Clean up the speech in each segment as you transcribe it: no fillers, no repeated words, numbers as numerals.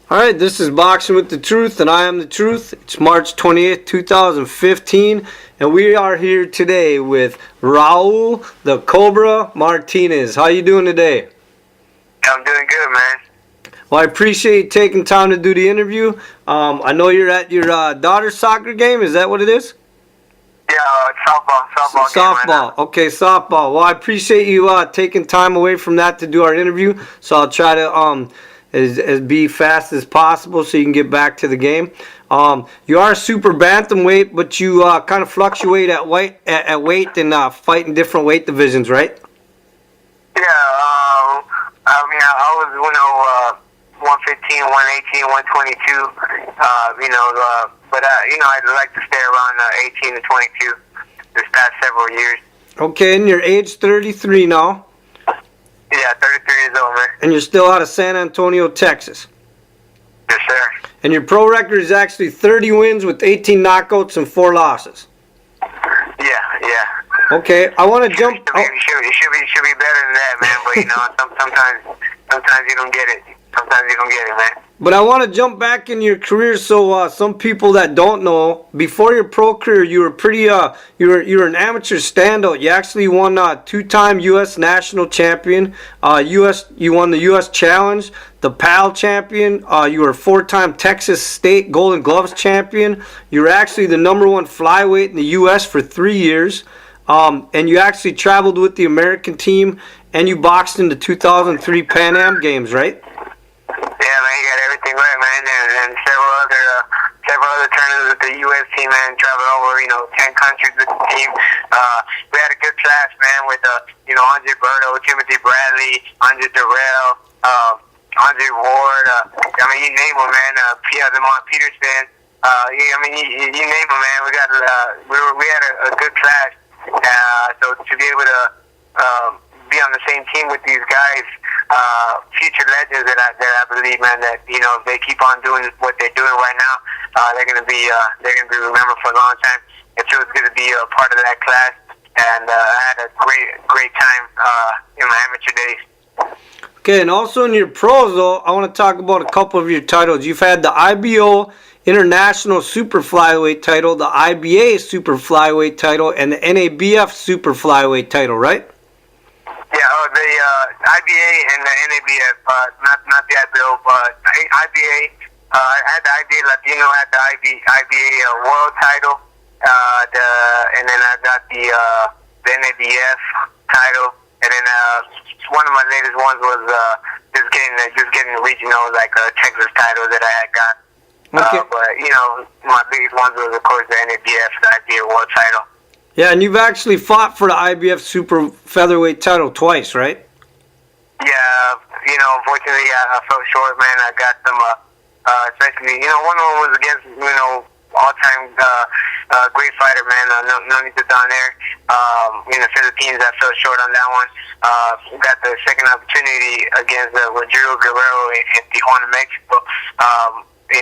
All right, this is Boxing with the Truth, and I am the Truth. It's March 28th, 2015, and we are here today with Raul the Cobra Martinez. How you doing today? I'm doing good, man. Well, I appreciate you taking time to do the interview. I know you're at your daughter's soccer game. Is that what it is? Yeah, softball game right now. Okay, softball. Well, I appreciate you taking time away from that to do our interview. So I'll try to as be fast as possible so you can get back to the game. You are super bantamweight, but you kind of fluctuate at weight and fight in different weight divisions, right? Yeah, I was 115, 118, 122. But I'd like to stay around 18 to 22 this past several years. Okay, and you're age 33 now. Yeah, 33 years old, man. And you're still out of San Antonio, Texas. Yes, sir. And your pro record is actually 30 wins with 18 knockouts and 4 losses. Yeah. Okay, I want to jump. It should be better than that, man. But sometimes you don't get it. Sometimes you don't get it, man. But I want to jump back in your career, so some people that don't know, before your pro career, you were pretty you were an amateur standout. You actually won 2-time U.S. national champion. You won the U.S. Challenge, the PAL champion. You were 4-time Texas State Golden Gloves champion. You were actually the #1 flyweight in the U.S. for 3 years. And you actually traveled with the American team, and you boxed in the 2003 Pan Am Games, right? Yeah, man, you got everything right, man, and several other tournaments with the U.S. team, man. Traveled over, 10 countries with the team. We had a good class, man, with Andre Berto, Timothy Bradley, Andre Guerrero, Andre Ward. You name them, man. Lamont Peterson. You name them, man. We had a good class. So to be able to be on the same team with these guys, future legends that I believe, man, that if they keep on doing what they're doing right now, they're gonna be remembered for a long time. It feels good to be a part of that class, and I had a great time in my amateur days. Okay, and also in your pros, though, I want to talk about a couple of your titles. You've had the IBO International Super Flyweight title, the IBA Super Flyweight title, and the NABF Super Flyweight title, right? Yeah, the IBA and the NABF, not the IBO, but IBA. I had the IBA Latino, I had the IBA World title, and then I got the NABF title, and then one of my latest ones was just getting the regional, like Texas title that I had got. Okay. But my biggest ones was, of course, the NABF, the IBA World title. Yeah, and you've actually fought for the IBF Super Featherweight title twice, right? Yeah, unfortunately, I fell short, man. I got some, especially, one of them was against, all-time great fighter, man. No need to down there. In the Philippines, I fell short on that one. Got the second opportunity against Rodrigo Guerrero in Tijuana, Mexico.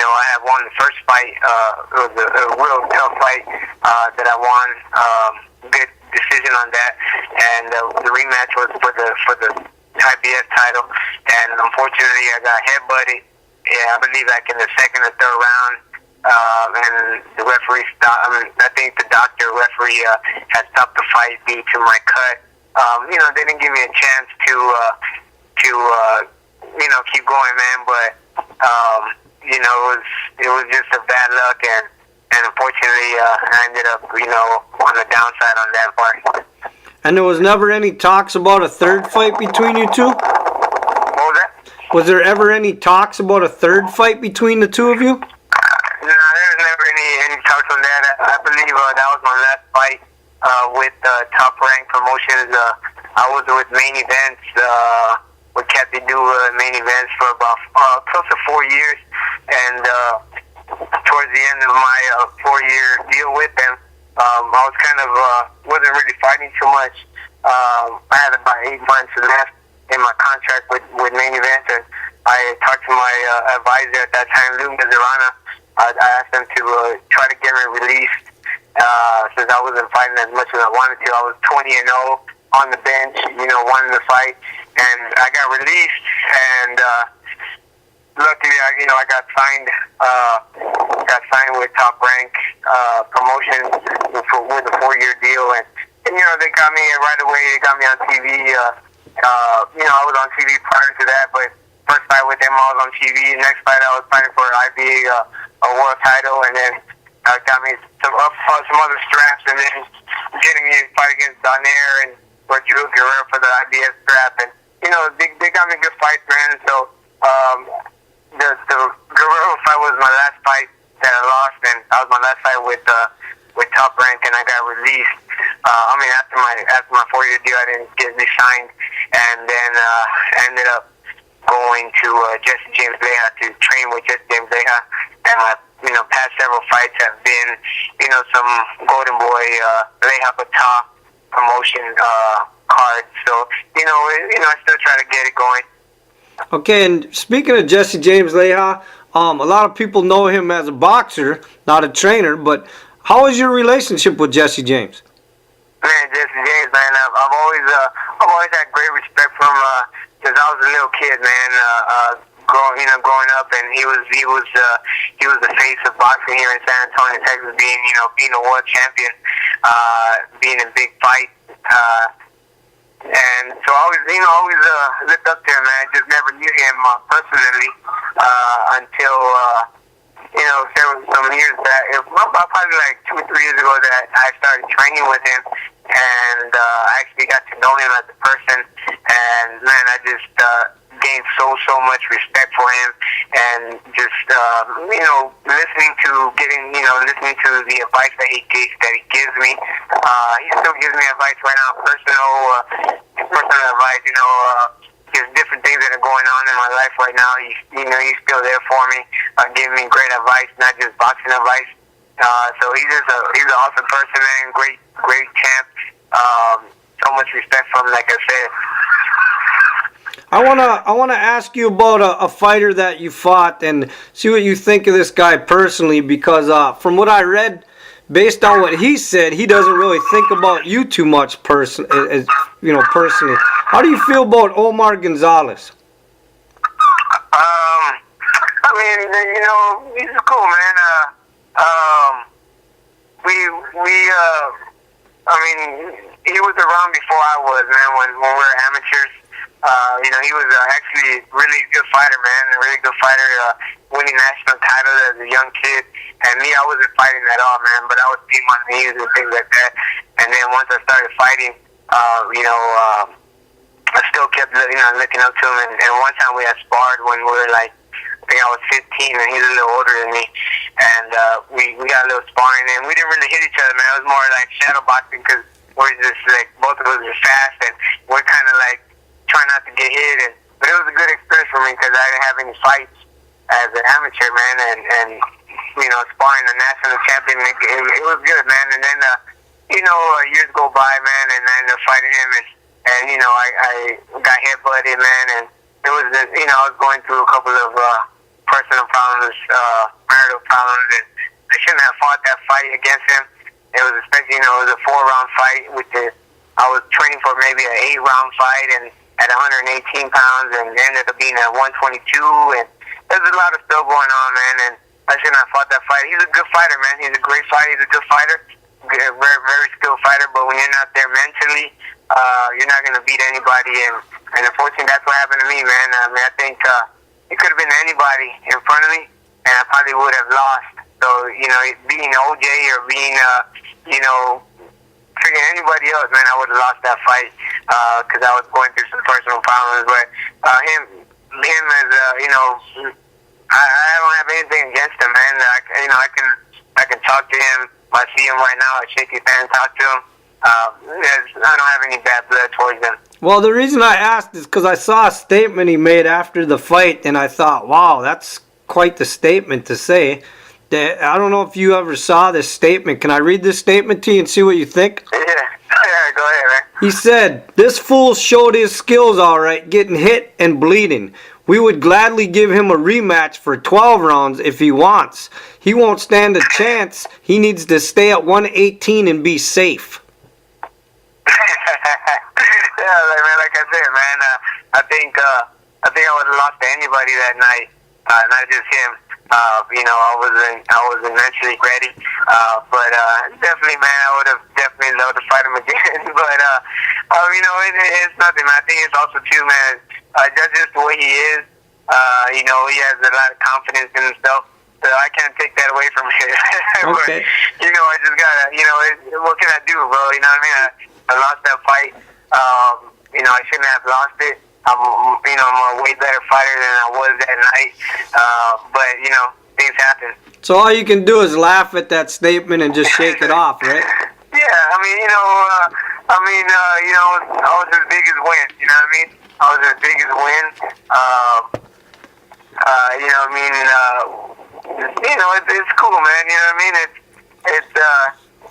I had won the first fight. It was a real tough fight that I won. Good decision on that, and the rematch was for the IBF title. And unfortunately, I got headbutted. Yeah, I believe like in the second or third round. And the referee stopped. I think the referee had stopped the fight due to my cut. They didn't give me a chance to keep going, man. But it was just a bad luck, and unfortunately, I ended up, on the downside on that part. And there was never any talks about a third fight between you two? What was that? Was there ever any talks about a third fight between the two of you? No, there was never any talks on that. I believe that was my last fight with Top Rank Promotions. I was with Main Events, with Kathy Dula Main Events for about close to 4 years. And towards the end of my 4-year deal with them, I was kind of wasn't really fighting too much. I had about 8 months left in my contract with Main Event, and I talked to my advisor at that time, Lou Mizarana. I asked him to try to get me released since I wasn't fighting as much as I wanted to. I was 20-0 on the bench, wanting to fight, and I got released, and luckily, I got signed. Got signed with Top Rank Promotions with a 4-year deal, and they got me right away. They got me on TV. I was on TV prior to that, but first fight with them, I was on TV. Next fight, I was fighting for IBA a world title, and then got me some other straps, and then getting me to fight against Donaire and Rodrigo Guerrero for the IBS strap, and they got me good fights, man. So the Guerrero fight was my last fight that I lost, and that was my last fight with Top Rank, and I got released. After my 4-year deal, I didn't get re-signed, and then I ended up going to Jesse James Leija to train with Jesse James Leija, and my past several fights have been some Golden Boy Leija Batá promotion cards. So I still try to get it going. Okay, and speaking of Jesse James Leija, a lot of people know him as a boxer, not a trainer. But how is your relationship with Jesse James? Man, Jesse James, man, I've always had great respect for him since I was a little kid, man. Growing up, and he was the face of boxing here in San Antonio, Texas, being a world champion, being in big fights, and so I always looked up to him, man. I just never knew him personally until there was some years back, probably like 2 or 3 years ago, that I started training with him, and I actually got to know him as a person, and man, I just gained so much respect for him, and just listening to the advice that he gives me. He still gives me advice right now, personal advice. There's different things that are going on in my life right now. He's still there for me, giving me great advice, not just boxing advice. So he's an awesome person, man. Great champ. So much respect for him, like I said. I wanna ask you about a fighter that you fought and see what you think of this guy personally, because from what I read, based on what he said, he doesn't really think about you too much personally. How do you feel about Omar Gonzales? He's cool, man. He was around before I was, man, when we were amateurs. He was actually a really good fighter, man, a really good fighter, winning national title as a young kid. And me, I wasn't fighting at all, man, but I was being on knees and things like that. And then once I started fighting, I still kept looking up to him. And one time we had sparred when we were I think I was 15, and he's a little older than me. And we got a little sparring, and we didn't really hit each other, man. It was more like shadow boxing, because we're just both of us are fast, and we're kind of trying not to get hit. But it was a good experience for me, because I didn't have any fights as an amateur, man, and sparring the national champion, it was good, man. And then years go by, man, and I ended up fighting him, and I got headbutted, man, and it was I was going through a couple of personal problems, marital problems, and I shouldn't have fought that fight against him. It was especially it was a 4-round fight, I was training for maybe an 8-round fight, and at 118 pounds, and ended up being at 122, and there's a lot of stuff going on, man, and I shouldn't have fought that fight. He's a good fighter, man. He's a great fighter. He's a good fighter, very, very skilled fighter, but when you're not there mentally, you're not going to beat anybody, and unfortunately, that's what happened to me, man. I think it could have been anybody in front of me, and I probably would have lost. So, being OJ or being, freaking anybody else, man, I would have lost that fight, because I was going through some personal problems. But him as, I don't have anything against him, man. I can talk to him. If I see him right now, I shake his hand and talk to him. I don't have any bad blood towards him. Well, the reason I asked is because I saw a statement he made after the fight, and I thought, wow, that's quite the statement to say. I don't know if you ever saw this statement. Can I read this statement to you and see what you think? Yeah, go ahead, man. He said, "This fool showed his skills all right, getting hit and bleeding. We would gladly give him a rematch for 12 rounds if he wants. He won't stand a chance. He needs to stay at 118 and be safe." Yeah, like I said, man, I think I would have lost to anybody that night. not just him. I wasn't mentally ready. But definitely, man, I would have definitely loved to fight him again. But it's nothing. I think it's also too, man. That's just the way he is. He has a lot of confidence in himself. So I can't take that away from him. Okay. But, I just gotta, what can I do, bro? You know what I mean? I lost that fight. I shouldn't have lost it. I'm a way better fighter than I was that night. But things happen. So all you can do is laugh at that statement and just shake it off, right? Yeah, I was his biggest win. You know what I mean? I was his biggest win. It's cool, man. You know what I mean?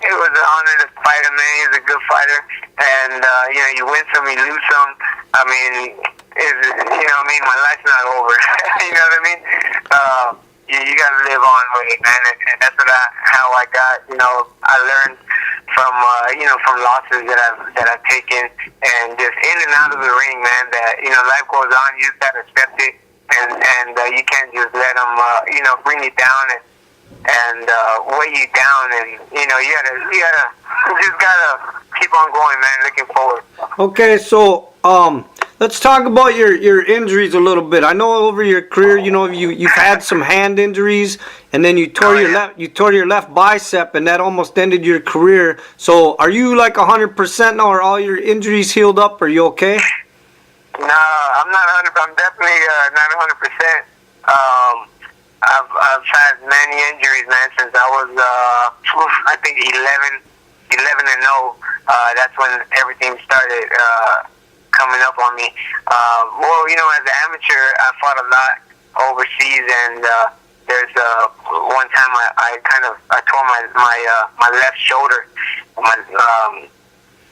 It was an honor to fight him, man. He's a good fighter, and you win some, you lose some. I mean, my life's not over. You know what I mean? You gotta live on with it, man, and that's how I got. I learned from losses that I've taken, and just in and out of the ring, man. That life goes on. You just gotta accept it, and you can't just let them bring you down and weigh you down, and you just gotta keep on going, man. Looking forward. Okay, so let's talk about your injuries a little bit. I know over your career, you've had some hand injuries, and then you tore your left bicep, and that almost ended your career. So are you like 100% now? Are all your injuries healed up? Are you okay? No, I'm not 100. I'm definitely not 100%. I've had many injuries, man, since I was I think 11 and 0. That's when everything started coming up on me. As an amateur, I fought a lot overseas, and there's one time I tore my left shoulder, my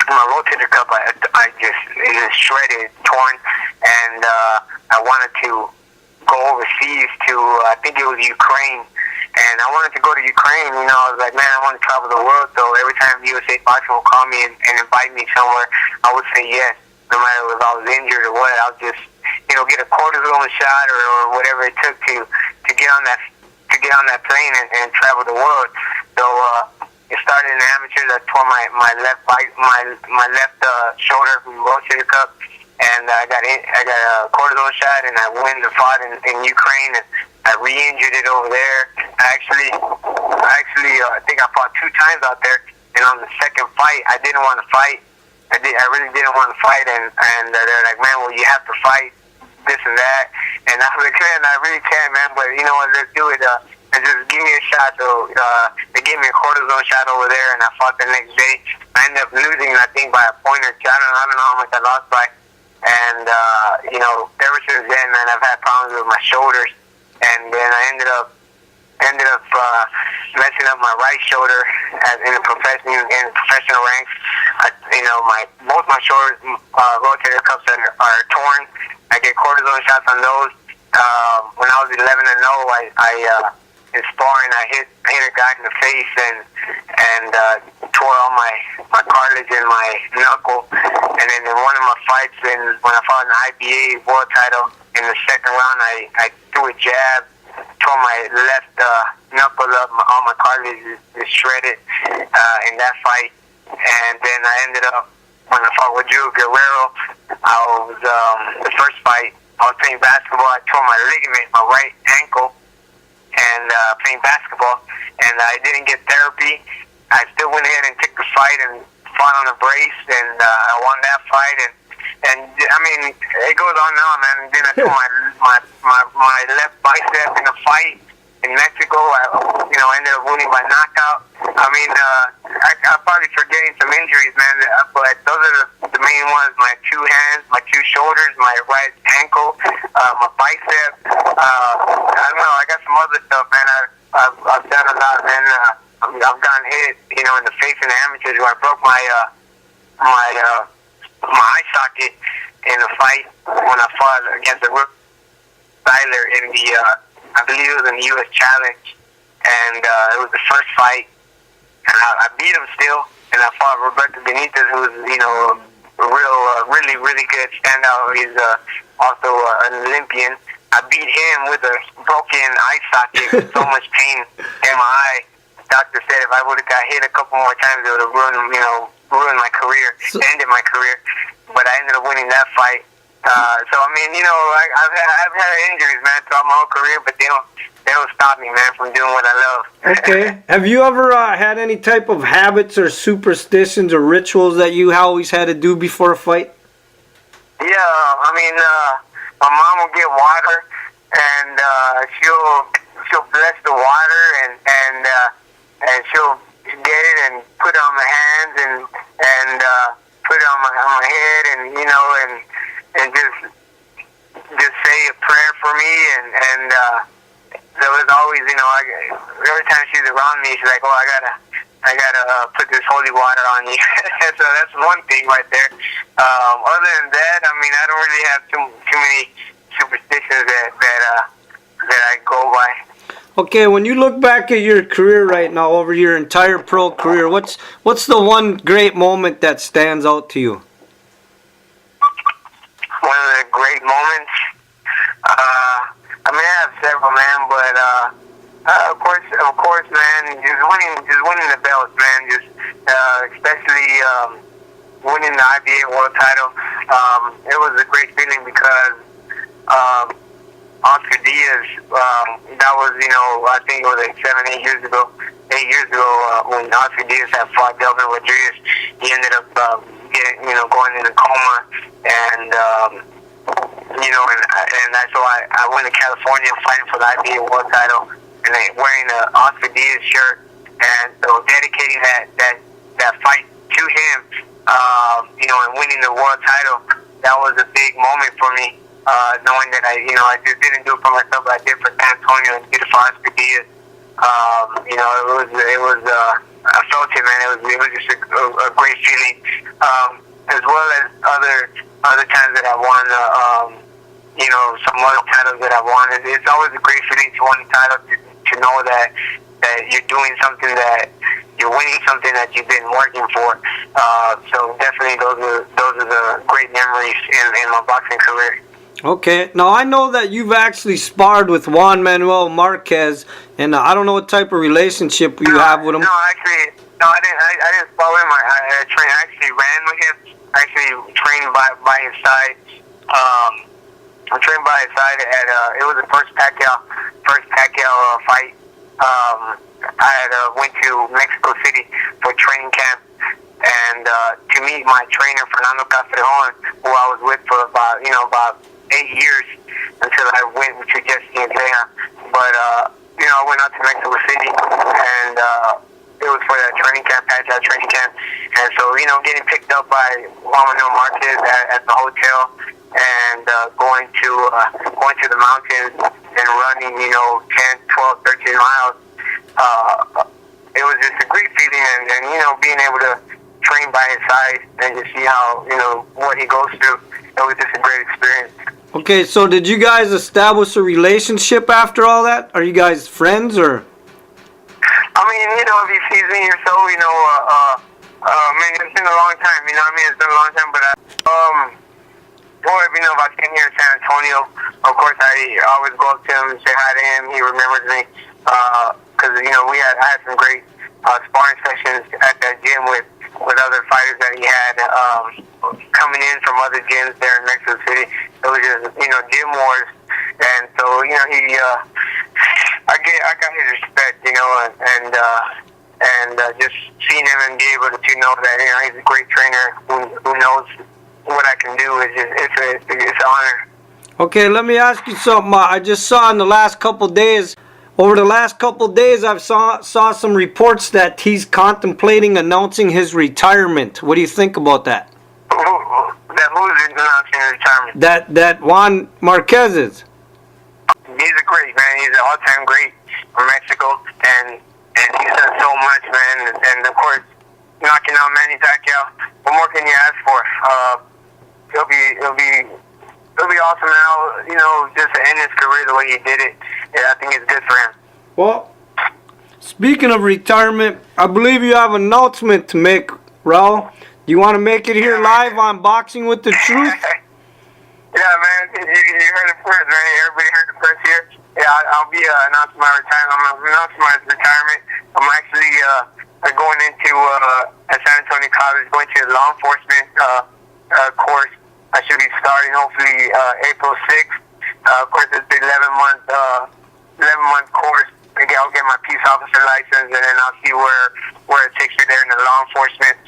rotator cuff. It just shredded, torn, and I wanted to go overseas to I think it was Ukraine. And I wanted to go to Ukraine, I was like, man, I want to travel the world. So every time USA Boxing would call me and invite me somewhere, I would say yes, no matter if I was injured or what. I'll just, get a cortisone shot or whatever it took to get on that plane and travel the world. So it started in amateurs. I tore my left shoulder from rotator cuff, and I got a cortisone shot, and I went and fought in Ukraine, and I re-injured it over there. I think I fought 2 times out there, and on the second fight, I didn't want to fight. I really didn't want to fight, and they're like, man, well, you have to fight, this and that. And I was like, man, I really can, man, but you know what, let's do it. And just give me a shot. So they gave me a cortisone shot over there, and I fought the next day. I ended up losing, I think, by a point or two. I don't know how much I lost by. And ever since then, man, I've had problems with my shoulders. And then I ended up messing up my right shoulder in the professional ranks. Both my shoulders, rotator cuffs are torn. I get cortisone shots on those. When I was 11 and 0, in sparring, I hit a guy in the face and tore all my cartilage in my knuckle. And then in one of my fights, when I fought in the IBA world title, in the second round, I threw a jab, tore my left knuckle up. All my cartilage is shredded in that fight. And then I ended up, when I fought with Guerrero, the first fight, I was playing basketball. I tore my ligament, my right ankle, and playing basketball. And I didn't get therapy. I still went ahead and took the fight and fought on a brace, and I won that fight. And I mean, it goes on now, man. And then I tore my left bicep in a fight in Mexico. I ended up winning by knockout. I mean, I'm probably forgetting some injuries, man, but those are the main ones. My 2 hands, my 2 shoulders, my right ankle, my bicep. I don't know, I got some other stuff, man. I've done a lot, man. I've gotten hit, in the face in the amateurs where I broke my eye socket in a fight when I fought against a Tyler in the, I believe it was in the U.S. Challenge, and it was the first fight, and I beat him still, and I fought Roberto Benitez, who was, a really good standout. He's also an Olympian. I beat him with a broken eye socket with so much pain in my eye. The doctor said if I would have got hit a couple more times, it would have ruined my career, ended my career. But I ended up winning that fight. So I mean, I've had injuries, man, throughout my whole career, but they don't stop me, man, from doing what I love. Okay. Have you ever had any type of habits or superstitions or rituals that you always had to do before a fight? Yeah, I mean, my mom will get water, and she'll bless the water, and she'll get it and put it on my hands and put it on my head, and just say a prayer for me, and there was always, every time she's around me, she's like, oh, I gotta put this holy water on you. So that's one thing right there. Other than that, I mean, I don't really have too many superstitions that I go by. Okay, when you look back at your career right now, over your entire pro career, what's the one great moment that stands out to you? One of the great moments. I mean, I have several, man, but of course, man, just winning the belts, man, especially winning the IBA world title. It was a great feeling because Oscar Diaz, that was, I think it was like 8 years ago, when Oscar Diaz had fought Delvin Rodriguez. He ended up going in a coma, and so I went to California fighting for the IBA world title, and wearing an Oscar Diaz shirt, and so dedicating that fight to him, and winning the world title. That was a big moment for me, knowing that I just didn't do it for myself, but I did it for San Antonio and did it for Oscar Diaz. It was I felt it, man. It was just a great feeling, as well as other times that I won, some other titles that I won. It's always a great feeling to win a title, to know that you're doing something, that you're winning something that you've been working for. So definitely those are the great memories in my boxing career. Okay, now I know that you've actually sparred with Juan Manuel Marquez, and I don't know what type of relationship you have with him. No, actually, I didn't spar with him. I actually ran with him. I actually trained by his side. I trained by his side at it was the first Pacquiao fight. I had went to Mexico City for training camp, and to meet my trainer Fernando Castrejón, who I was with for about 8 years until I went to Jesse and Leja. But I went out to Mexico City, and it was for that training camp, Pacquiao training camp. And so, getting picked up by Juan Manuel Marquez at the hotel, and going to the mountains and running, 10, 12, 13 miles. It was just a great feeling, and being able to train by his side and to see how, what he goes through. It was just a great experience. Okay, so did you guys establish a relationship after all that? Are you guys friends, or? I mean, if he sees me or so, man, it's been a long time, it's been a long time, but if I came here in San Antonio, of course, I always go up to him and say hi to him. He remembers me, because, I had some great sparring sessions at that gym with other fighters that he had coming in from other gyms there in Mexico City. It was just, gym wars. And so, I got his respect, and just seeing him and be able to know that, he's a great trainer who knows what I can do is just, it's an honor. Okay, let me ask you something. I just saw in the last couple days, over the last couple days, I've saw some reports that he's contemplating announcing his retirement. What do you think about that? Who's announcing his retirement? That Juan Marquez is. He's a great man. He's an all-time great from Mexico, and he's done so much, man. And of course, knocking out Manny Pacquiao. What more can you ask for? It'll be awesome now. Just to end his career the way he did it. Yeah, I think it's good for him. Well, speaking of retirement, I believe you have an announcement to make, Raul. Do you want to make it here live on Boxing with the Truth? Yeah, man. You heard it first, man. Everybody heard it first here. yeah, I'll be announcing my retirement. I'm announcing my retirement. I'm actually going into at San Antonio College, going to a law enforcement course. I should be starting hopefully April 6th. Of course, it's the 11-month course. I'll get my peace officer license, and then I'll see where it takes me there in the law enforcement,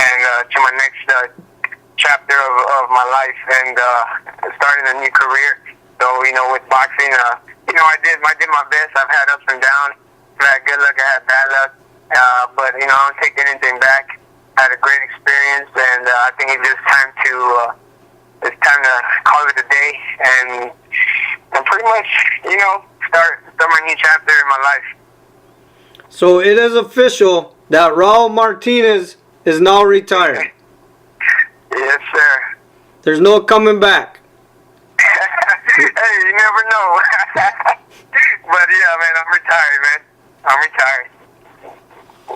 and to my next chapter of my life, and starting a new career. So, with boxing, I did my best. I've had ups and downs. I had good luck, I had bad luck. But, I don't take anything back. I had a great experience, and I think it's just time to call it a day and pretty much, start my new chapter in my life. So it is official that Raul Martinez is now retired. Yes, sir. There's no coming back. Hey, you never know. But yeah, man, I'm retired, man. I'm retired.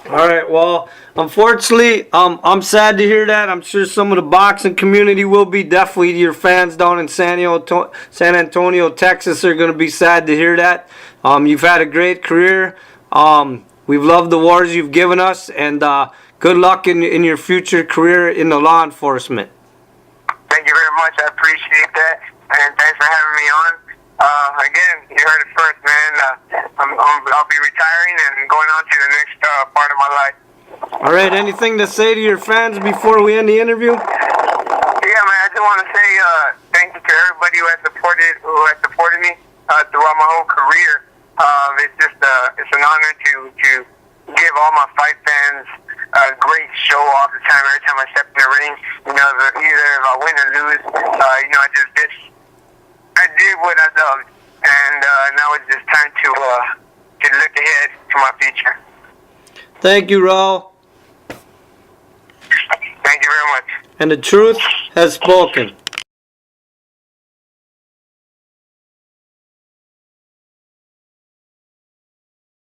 All right. Well, unfortunately, I'm sad to hear that. I'm sure some of the boxing community will be. Definitely your fans down in San Antonio, Texas are going to be sad to hear that. You've had a great career. We've loved the wars you've given us, and good luck in your future career in the law enforcement. Thank you very much. I appreciate that, and thanks for having me on. Again, you heard it first, man. I'll be retiring and going on to the next part of my life. All right. Anything to say to your fans before we end the interview? Yeah, man. I just want to say thank you to everybody who has supported me throughout my whole career. It's just it's an honor to give all my fight fans a great show all the time. Every time I step in the ring, either if I win or lose, I did what I done, and now it's just time to look ahead to my future. Thank you, Raul. Thank you very much. And the truth has spoken.